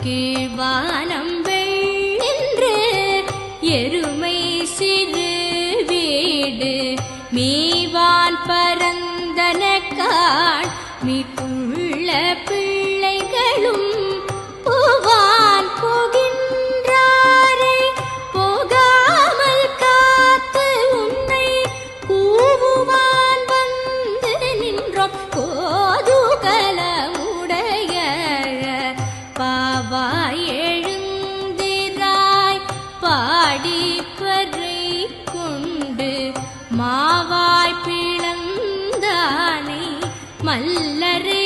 கீழ்வானம் வெள்ளென்று எருமை சிறு வீடு மீவான் பரந்தனக்காள் மீட்டுள்ள பிள்ளைகளும் பூவான் போகின்றாரே போகாமல் காத்து உன்னை கூவுவான் வந்து நின்றோம் கோதுகலமுடைய பாவாய் எழுந்திராய் பாடிப்பறை கொண்டு மாவாய் பிளந்தானை மல்லரை